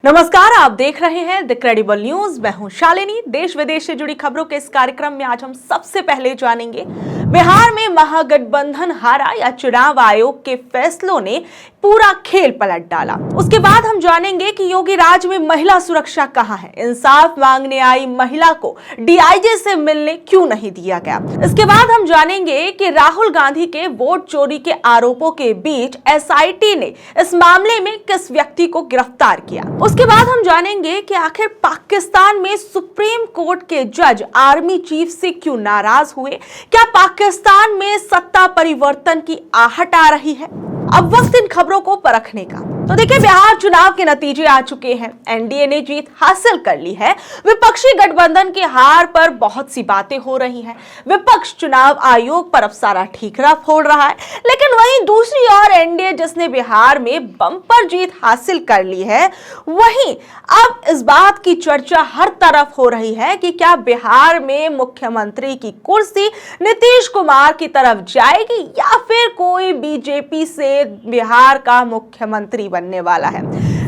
नमस्कार, आप देख रहे हैं द क्रेडिबल न्यूज। मैं हूं शालिनी। देश विदेश से जुड़ी खबरों के इस कार्यक्रम में आज हम सबसे पहले जानेंगे बिहार में महागठबंधन हारा या चुनाव आयोग के फैसलों ने पूरा खेल पलट डाला। उसके बाद हम जानेंगे कि योगी राज में महिला सुरक्षा कहां है, इंसाफ मांगने आई महिला को डीआईजी से मिलने क्यों नहीं दिया गया। इसके बाद हम जानेंगे कि राहुल गांधी के वोट चोरी के आरोपों के बीच एसआईटी ने इस मामले में किस व्यक्ति को गिरफ्तार किया। उसके बाद हम जानेंगे कि आखिर पाकिस्तान में सुप्रीम कोर्ट के जज आर्मी चीफ से क्यों नाराज हुए। क्या पाकिस्तान में सत्ता परिवर्तन की आहट आ रही है? अब वक्त इन खबरों को परखने का। तो देखिए, बिहार चुनाव के नतीजे आ चुके हैं। एनडीए ने जीत हासिल कर ली है। विपक्षी गठबंधन की हार पर बहुत सी बातें हो रही हैं। विपक्ष चुनाव आयोग पर अब सारा ठीकरा फोड़ रहा है, लेकिन वहीं दूसरी ओर एनडीए जिसने बिहार में बम्पर जीत हासिल कर ली है, वहीं अब इस बात की चर्चा हर तरफ हो रही है कि क्या बिहार में मुख्यमंत्री की कुर्सी नीतीश कुमार की तरफ जाएगी या फिर कोई बीजेपी से बिहार का मुख्यमंत्री बनने वाला है।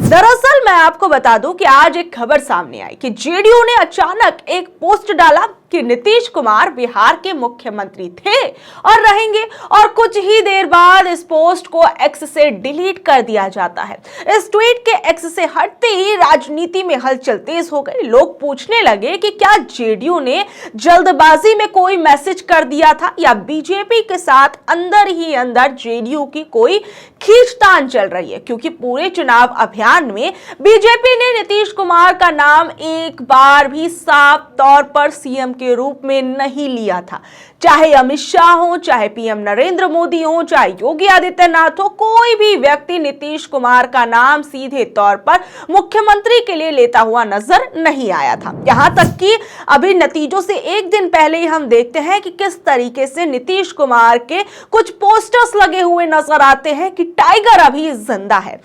दरअसल मैं आपको बता दूं कि आज एक खबर सामने आई कि जेडीयू ने अचानक एक पोस्ट डाला कि नीतीश कुमार बिहार के मुख्यमंत्री थे और रहेंगे, और कुछ ही देर बाद इस पोस्ट को एक्स से डिलीट कर दिया जाता है। इस ट्वीट के एक्स से हटते ही राजनीति में हलचल तेज हो गई। लोग पूछने लगे कि क्या जेडीयू ने जल्दबाजी में कोई मैसेज कर दिया था या बीजेपी के साथ अंदर ही अंदर जेडीयू की कोई खींचतान चल रही है, क्योंकि पूरे चुनाव अभियान में बीजेपी ने नीतीश कुमार का नाम एक बार भी साफ तौर पर सीएम के रूप में नहीं लिया था। चाहे अमित शाह हो, चाहे पीएम नरेंद्र मोदी हो, चाहे योगी आदित्यनाथ हो, कोई भी व्यक्ति नीतीश कुमार का नाम सीधे तौर पर मुख्यमंत्री के लिए लेता हुआ नजर नहीं आया था। यहां तक कि अभी नतीजों से एक दिन पहले ही हम देखते हैं कि किस तरीके से नीतीश कुमार के कुछ पोस्टर्स लगे हुए नजर आते हैं कि टाइगर अभी जिंदा है।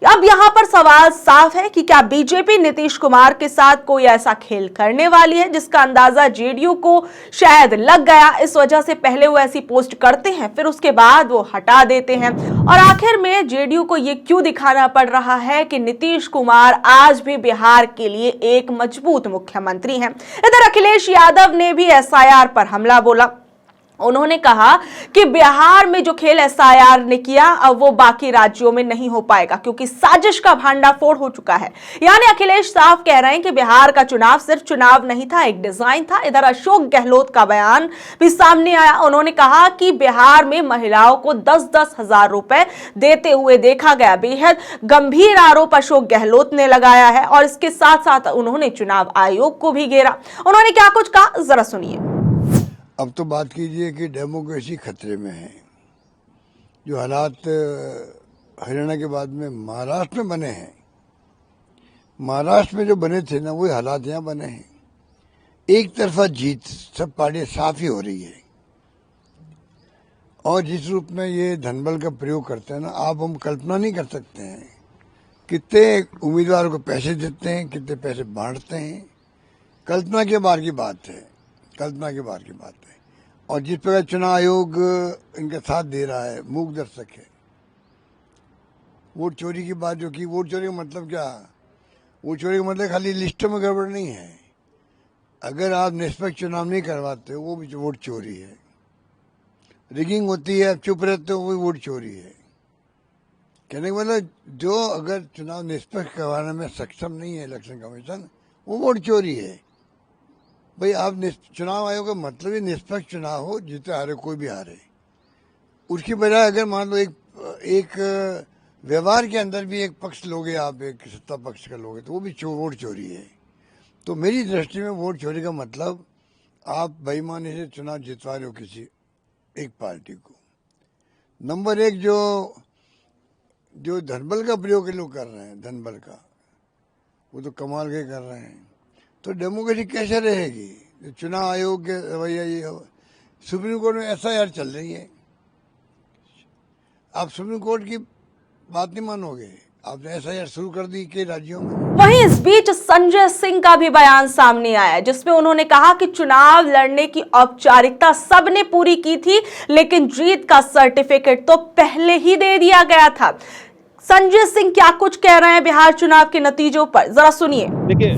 अब यहां पर सवाल साफ है कि क्या बीजेपी नीतीश कुमार के साथ कोई ऐसा खेल करने वाली है जिसका अंदाजा जेडीयू को शायद लग गया। इस वजह से पहले वो ऐसी पोस्ट करते हैं, फिर उसके बाद वो हटा देते हैं, और आखिर में जेडीयू को ये क्यों दिखाना पड़ रहा है कि नीतीश कुमार आज भी बिहार के लिए एक मजबूत मुख्यमंत्री हैं। इधर अखिलेश यादव ने भी एसआईआर पर हमला बोला। उन्होंने कहा कि बिहार में जो खेल एसआईआर ने किया अब वो बाकी राज्यों में नहीं हो पाएगा, क्योंकि साजिश का भांडाफोड़ हो चुका है। यानी अखिलेश साफ कह रहे हैं कि बिहार का चुनाव सिर्फ चुनाव नहीं था, एक डिजाइन था। इधर अशोक गहलोत का बयान भी सामने आया। उन्होंने कहा कि बिहार में महिलाओं को 10-10 हजार रुपए देते हुए देखा गया। बेहद गंभीर आरोप अशोक गहलोत ने लगाया है, और इसके साथ साथ उन्होंने चुनाव आयोग को भी घेरा। उन्होंने क्या कुछ कहा, जरा सुनिए। अब तो बात कीजिए कि डेमोक्रेसी खतरे में है। जो हालात हरियाणा के बाद में महाराष्ट्र में बने हैं, महाराष्ट्र में जो बने थे ना, वही हालात यहाँ बने हैं। एक तरफा जीत सब पार्टियां साफ ही हो रही है, और जिस रूप में ये धनबल का प्रयोग करते हैं ना, आप हम कल्पना नहीं कर सकते हैं कितने उम्मीदवारों को पैसे देते हैं, कितने पैसे बांटते हैं। कल्पना के बाहर की बात है, कल्पना के बाहर की बात है। और जिस प्रकार चुनाव आयोग इनका साथ दे रहा है, मूक दर्शक है। वोट चोरी की बात जो की, वोट चोरी का मतलब क्या? वोट चोरी का मतलब खाली लिस्टों में गड़बड़ नहीं है। अगर आप निष्पक्ष चुनाव नहीं करवाते हो, वो भी वोट चोरी है। रिगिंग होती है, आप चुप रहते हो, वो भी वोट चोरी है। कहने का मतलब, जो अगर चुनाव निष्पक्ष करवाने में सक्षम नहीं है इलेक्शन कमीशन, वो वोट चोरी है। भाई, आप चुनाव आयोग का मतलब ही निष्पक्ष चुनाव हो, जीते हारे कोई भी हारे। उसकी बजाय अगर मान लो एक व्यवहार के अंदर भी एक पक्ष लोगे, आप एक सत्ता पक्ष का लोगे, तो वो भी वोट चोरी है। तो मेरी दृष्टि में वोट चोरी का मतलब, आप बेईमानी से चुनाव जितवा रहे हो किसी एक पार्टी को। नंबर एक, जो धनबल का प्रयोग लोग कर रहे हैं, धनबल का, वो तो कमाल के कर रहे हैं। तो डेमोक्रेसी कैसे रहेगी? चुनाव आयोग के रवैया ये सुप्रीम कोर्ट में एसआईआर चल रही है। आप सुप्रीम कोर्ट की बात नहीं मानोगे, आपने एसआईआर शुरू कर दी कई राज्यों में। वहीं इस बीच संजय सिंह का भी बयान सामने आया, जिसमें उन्होंने कहा कि चुनाव लड़ने की औपचारिकता सबने पूरी की थी, लेकिन जीत का सर्टिफिकेट तो पहले ही दे दिया गया था। संजय सिंह क्या कुछ कह रहे हैं बिहार चुनाव के नतीजों पर, जरा सुनिए। देखिए,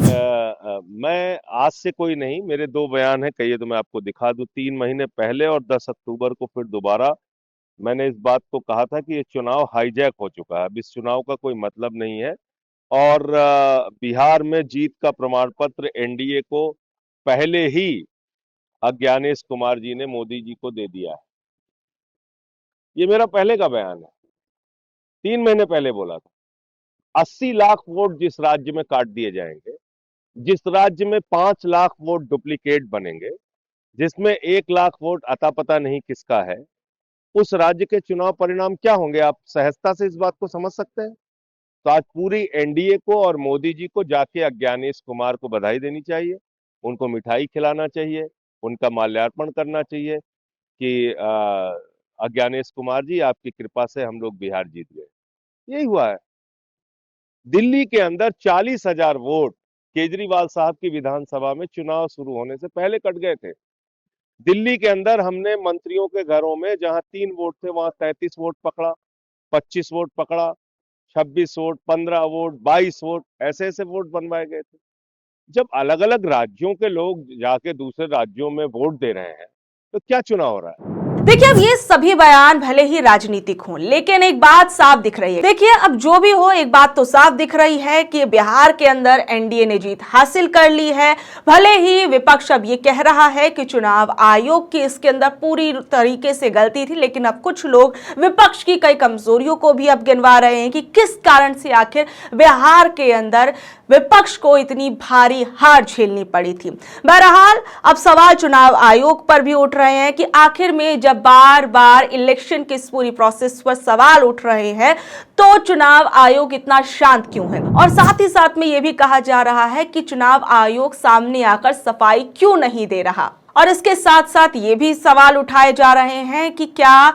मैं आज से कोई नहीं, मेरे दो बयान हैं, कहिए तो मैं आपको दिखा दूं। 3 महीने पहले और 10 अक्टूबर को फिर दोबारा मैंने इस बात को कहा था कि ये चुनाव हाईजैक हो चुका है, अब इस चुनाव का कोई मतलब नहीं है। और बिहार में जीत का प्रमाण पत्र एनडीए को पहले ही अज्ञानेश कुमार जी ने मोदी जी को दे दिया है। ये मेरा पहले का बयान है, 3 महीने पहले बोला था। 80 लाख वोट जिस राज्य में काट दिए जाएंगे, जिस राज्य में 5 लाख वोट डुप्लीकेट बनेंगे, जिसमें 1 लाख वोट अता पता नहीं किसका है, उस राज्य के चुनाव परिणाम क्या होंगे? आप सहजता से इस बात को समझ सकते हैं। तो आज पूरी एनडीए को और मोदी जी को जाके अज्ञानेश कुमार को बधाई देनी चाहिए, उनको मिठाई खिलाना चाहिए, उनका माल्यार्पण करना चाहिए कि अज्ञानेश कुमार जी, आपकी कृपा से हम लोग बिहार जीत गए। यही हुआ है। दिल्ली के अंदर 40,000 वोट केजरीवाल साहब की विधानसभा में चुनाव शुरू होने से पहले कट गए थे। दिल्ली के अंदर हमने मंत्रियों के घरों में जहां 3 वोट थे वहां 33 वोट पकड़ा, 25 वोट पकड़ा, 26 वोट, 15 वोट, 22 वोट, ऐसे ऐसे वोट बनवाए गए थे। जब अलग अलग राज्यों के लोग जाके दूसरे राज्यों में वोट दे रहे हैं तो क्या चुनाव हो रहा है? देखिए, अब ये सभी बयान भले ही राजनीतिक हों, लेकिन एक बात साफ दिख रही है। देखिए, अब जो भी हो, एक बात तो साफ दिख रही है कि बिहार के अंदर एनडीए ने जीत हासिल कर ली है। भले ही विपक्ष अब ये कह रहा है कि चुनाव आयोग की इसके अंदर पूरी तरीके से गलती थी, लेकिन अब कुछ लोग विपक्ष की कई कमजोरियों को भी अब गिनवा रहे हैं कि किस कारण से आखिर बिहार के अंदर विपक्ष को इतनी भारी हार झेलनी पड़ी थी। बहरहाल अब सवाल चुनाव आयोग पर भी उठ रहे हैं कि आखिर में जब बार बार इलेक्शन के इस पूरी प्रोसेस पर सवाल उठ रहे हैं तो चुनाव आयोग इतना शांत क्यों है। और साथ ही साथ में यह भी कहा जा रहा है कि चुनाव आयोग सामने आकर सफाई क्यों नहीं दे रहा। और इसके साथ साथ ये भी सवाल उठाए जा रहे हैं कि क्या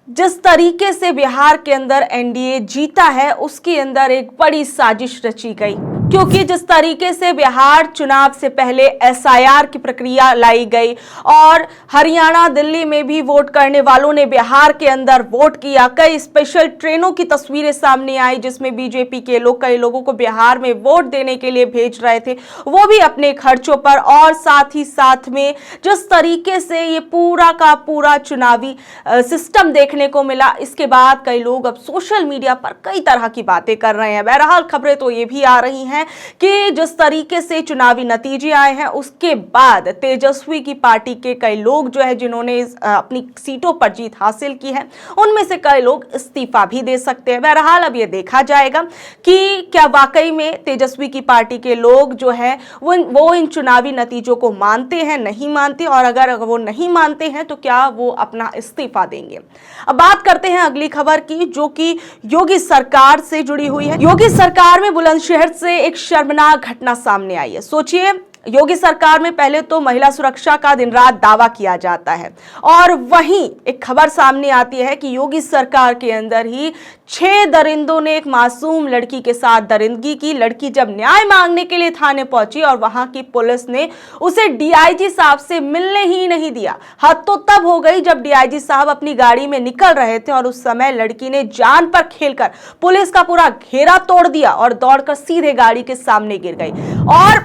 जिस तरीके से बिहार के अंदर एनडीए जीता है उसके अंदर एक बड़ी साजिश रची गई, क्योंकि जिस तरीके से बिहार चुनाव से पहले एसआईआर की प्रक्रिया लाई गई और हरियाणा दिल्ली में भी वोट करने वालों ने बिहार के अंदर वोट किया, कई स्पेशल ट्रेनों की तस्वीरें सामने आई जिसमें बीजेपी के लोग कई लोगों को बिहार में वोट देने के लिए भेज रहे थे, वो भी अपने खर्चों पर। और साथ ही साथ में जिस तरीके से ये पूरा का पूरा चुनावी सिस्टम देखने को मिला, इसके बाद कई लोग अब सोशल मीडिया पर कई तरह की बातें कर रहे हैं। बहरहाल खबरें तो ये भी आ रही हैं कि जिस तरीके से चुनावी नतीजे आए हैं उसके बाद तेजस्वी की पार्टी के कई लोग जो है जिन्होंने अपनी सीटों पर जीत हासिल की है, उनमें से कई लोग इस्तीफा भी दे सकते हैं। बहरहाल अब यह देखा जाएगा कि क्या वाकई में तेजस्वी की पार्टी के लोग जो है वो इन चुनावी नतीजों को मानते हैं, नहीं मानते, और अगर वो नहीं मानते हैं तो क्या वो अपना इस्तीफा देंगे। अब बात करते हैं अगली खबर की, जो कि योगी सरकार से जुड़ी हुई है। योगी सरकार में बुलंदशहर से एक शर्मनाक घटना सामने आई है। सोचिए, योगी सरकार में पहले तो महिला सुरक्षा का दिन रात दावा किया जाता है और वहीं एक खबर सामने आती है कि योगी सरकार के अंदर ही 6 दरिंदों ने एक मासूम लड़की के साथ दरिंदगी की। लड़की जब न्याय मांगने के लिए थाने पहुंची और वहां की पुलिस ने उसे डीआईजी साहब से मिलने ही नहीं दिया। हद तो तब हो गई जब डीआईजी साहब अपनी गाड़ी में निकल रहे थे और उस समय लड़की ने जान पर खेलकर पुलिस का पूरा घेरा तोड़ दिया और दौड़कर सीधे गाड़ी के सामने गिर गई। और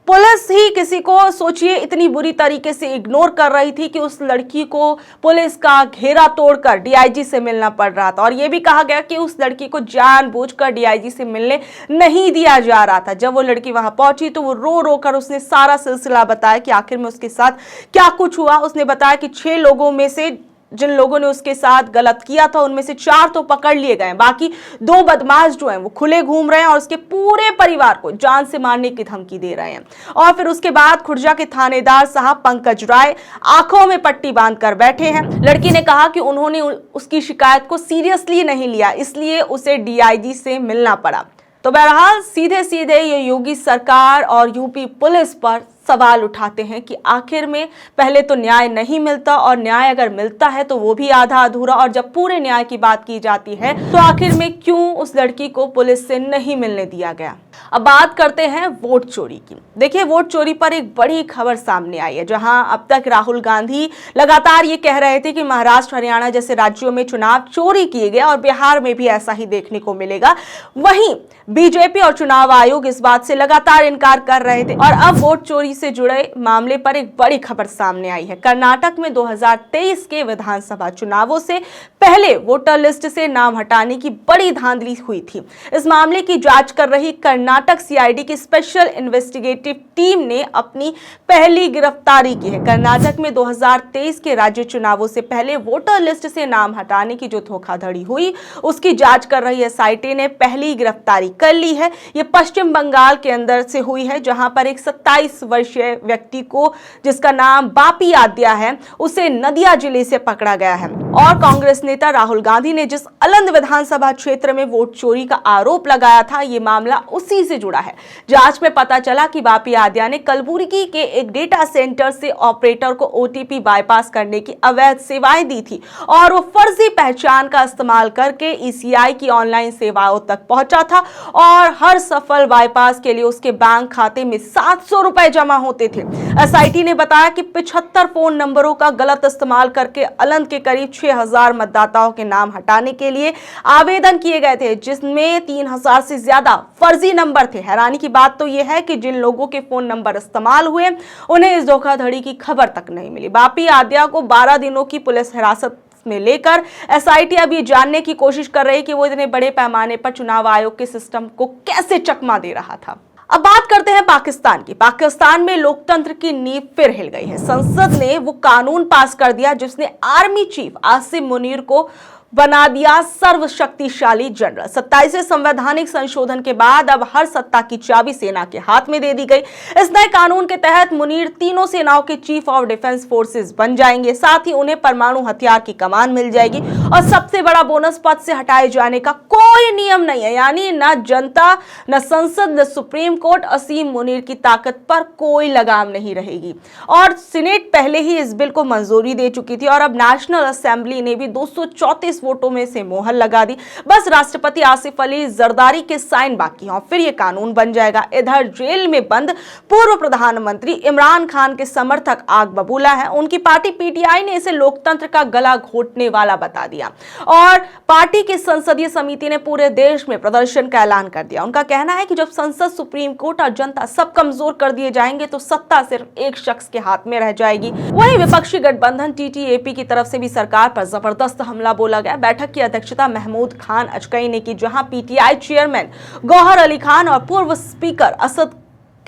पुलिस ही किसी को, सोचिए, इतनी बुरी तरीके से इग्नोर कर रही थी कि उस लड़की को पुलिस का घेरा तोड़कर डीआईजी से मिलना पड़ रहा था। और यह भी कहा गया कि उस लड़की को जानबूझकर डीआईजी से मिलने नहीं दिया जा रहा था। जब वो लड़की वहां पहुंची तो वो रो रो कर उसने सारा सिलसिला बताया कि आखिर में उसके साथ क्या कुछ हुआ। उसने बताया कि 6 लोगों में से जिन लोगों ने उसके साथ गलत किया था उनमें से 4 तो पकड़ लिए गए, बाकी 2 बदमाश जो हैं वो खुले घूम रहे हैं और उसके पूरे परिवार को जान से मारने की धमकी दे रहे हैं। और फिर उसके बाद खुर्जा के थानेदार साहब पंकज राय आंखों में पट्टी बांधकर बैठे हैं। लड़की ने कहा कि उन्होंने उसकी शिकायत को सीरियसली नहीं लिया, इसलिए उसे डीआईजी से मिलना पड़ा। तो बहरहाल सीधे सीधे ये योगी सरकार और यूपी पुलिस पर सवाल उठाते हैं कि आखिर में पहले तो न्याय नहीं मिलता और न्याय अगर मिलता है तो वो भी आधा अधूरा, और जब पूरे न्याय की बात की जाती है तो आखिर में क्यों उस लड़की को पुलिस से नहीं मिलने दिया गया। अब बात करते हैं वोट चोरी की। देखिए, वोट चोरी पर एक बड़ी खबर सामने आई है, जहां अब तक राहुल गांधी लगातार ये कह रहे थे कि महाराष्ट्र, हरियाणा जैसे राज्यों में चुनाव चोरी किए गए और बिहार में भी ऐसा ही देखने को मिलेगा। वहीं बीजेपी और चुनाव आयोग इस बात से लगातार इनकार कर रहे थे और अब वोट चोरी से जुड़े मामले पर एक बड़ी खबर सामने आई है। कर्नाटक में 2023 के विधानसभा चुनावों से पहले वोटर लिस्ट से नाम हटाने की बड़ी धांधली हुई थी। इस मामले की जांच कर रही कर्नाटक सीआईडी की स्पेशल इन्वेस्टिगेटिव टीम ने अपनी पहली गिरफ्तारी की है। कर्नाटक में 2023 के राज्य चुनावों से पहले वोटर लिस्ट से नाम हटाने की जो धोखाधड़ी हुई, उसकी जांच कर रही एसआईटी ने पहली गिरफ्तारी कर ली है। यह पश्चिम बंगाल के अंदर से हुई है, जहां पर एक 27 वर्षीय व्यक्ति को, जिसका नाम बापी आद्या है, उसे नदिया जिले से पकड़ा गया है। और कांग्रेस नेता राहुल गांधी ने जिस अलंद विधानसभा क्षेत्र में वोट चोरी का आरोप लगाया था, यह मामला उसी से जुड़ा है। जांच में पता चला कि बापी आद्या ने कलबुर्गी के एक डेटा सेंटर से ऑपरेटर को ओटीपी बाईपास करने की अवैध सेवाएं दी थी और वो फर्जी पहचान का इस्तेमाल करके ईसीआई की ऑनलाइन सेवाओं तक पहुंचा था और हर सफल बाईपास के लिए उसके बैंक खाते में 700 रुपए जमा होते थे। एसआईटी ने बताया कि 75 फोन नंबरों का गलत इस्तेमाल करके अलंद के करीब 6000 मतदाताओं के नाम हटाने के लिए आवेदन किए गए थे, जिसमें 3000 से ज्यादा फर्जी नंबर थे। हैरानी की बात तो यह है कि जिन लोगों के फोन नंबर इस्तेमाल हुए, उन्हें इस धोखाधड़ी की खबर तक नहीं मिली। बापी आद्या को 12 दिनों की पुलिस हिरासत में लेकर एसआईटी अब ये जानने की कोशिश कर रही है कि वो इतने बड़े पैमाने पर चुनाव आयोग के सिस्टम को कैसे चकमा दे रहा था। अब बात करते हैं पाकिस्तान की। पाकिस्तान में लोकतंत्र की नींव फिर हिल गई है। संसद ने वो कानून पास कर दिया जिसने आर्मी चीफ आसिम मुनीर को बना दिया सर्वशक्तिशाली जनरल। 27वें संवैधानिक संशोधन के बाद अब हर सत्ता की चाबी सेना के हाथ में दे दी गई। इस नए कानून के तहत मुनीर तीनों सेनाओं के चीफ ऑफ डिफेंस फोर्सेस बन जाएंगे। साथ ही उन्हें परमाणु हथियार की कमान मिल जाएगी और सबसे बड़ा बोनस, पद से हटाए जाने का कोई नियम नहीं है। यानी न जनता, न संसद, न सुप्रीम कोर्ट, असीम मुनीर की ताकत पर कोई लगाम नहीं रहेगी। और सीनेट पहले ही इस बिल को मंजूरी दे चुकी थी और अब नेशनल असेंबली ने भी 234 वोटों में से मोहर लगा दी। बस राष्ट्रपति आसिफ अली जरदारी के साइन बाकी हैं, फिर यह कानून बन जाएगा। इधर जेल में बंद पूर्व प्रधानमंत्री इमरान खान के समर्थक आग बबूला है। उनकी पार्टी पीटीआई ने इसे लोकतंत्र का गला घोटने वाला बता दिया और पार्टी की संसदीय समिति ने पूरे देश में प्रदर्शन का ऐलान कर दिया। उनका कहना है कि जब संसद, सुप्रीम कोर्ट और जनता सब कमजोर कर दिए जाएंगे तो सत्ता सिर्फ एक शख्स के हाथ में रह जाएगी। वहीं विपक्षी गठबंधन टीटीएपी की तरफ से भी सरकार पर जबरदस्त हमला बोला गया। बैठक की अध्यक्षता महमूद खान अचकई ने की, जहां पीटीआई चेयरमैन गौहर अली खान और पूर्व स्पीकर असद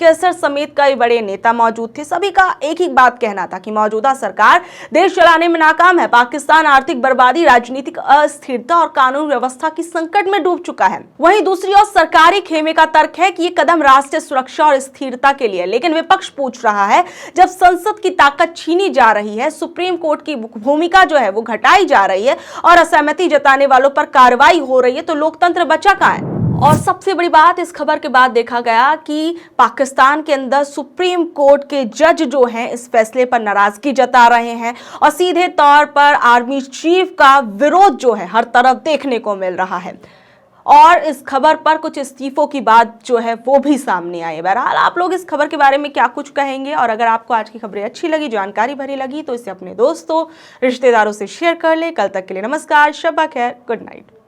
कैसर समेत कई बड़े नेता मौजूद थे। सभी का एक ही बात कहना था कि मौजूदा सरकार देश चलाने में नाकाम है। पाकिस्तान आर्थिक बर्बादी, राजनीतिक अस्थिरता और कानून व्यवस्था की संकट में डूब चुका है। वहीं दूसरी ओर सरकारी खेमे का तर्क है कि ये कदम राष्ट्रीय सुरक्षा और स्थिरता के लिए, लेकिन विपक्ष पूछ रहा है, जब संसद की ताकत छीनी जा रही है, सुप्रीम कोर्ट की भूमिका जो है वो घटाई जा रही है और असहमति जताने वालों पर कार्रवाई हो रही है, तो लोकतंत्र बचा कहां है? और सबसे बड़ी बात, इस खबर के बाद देखा गया कि पाकिस्तान के अंदर सुप्रीम कोर्ट के जज जो हैं इस फैसले पर नाराजगी जता रहे हैं और सीधे तौर पर आर्मी चीफ का विरोध जो है हर तरफ देखने को मिल रहा है। और इस खबर पर कुछ इस्तीफों की बात जो है वो भी सामने आई है। बहरहाल आप लोग इस खबर के बारे में क्या कुछ कहेंगे, और अगर आपको आज की खबरें अच्छी लगी, जानकारी भरी लगी, तो इसे अपने दोस्तों, रिश्तेदारों से शेयर कर ले। कल तक के लिए नमस्कार, शब्बा खैर, गुड नाइट।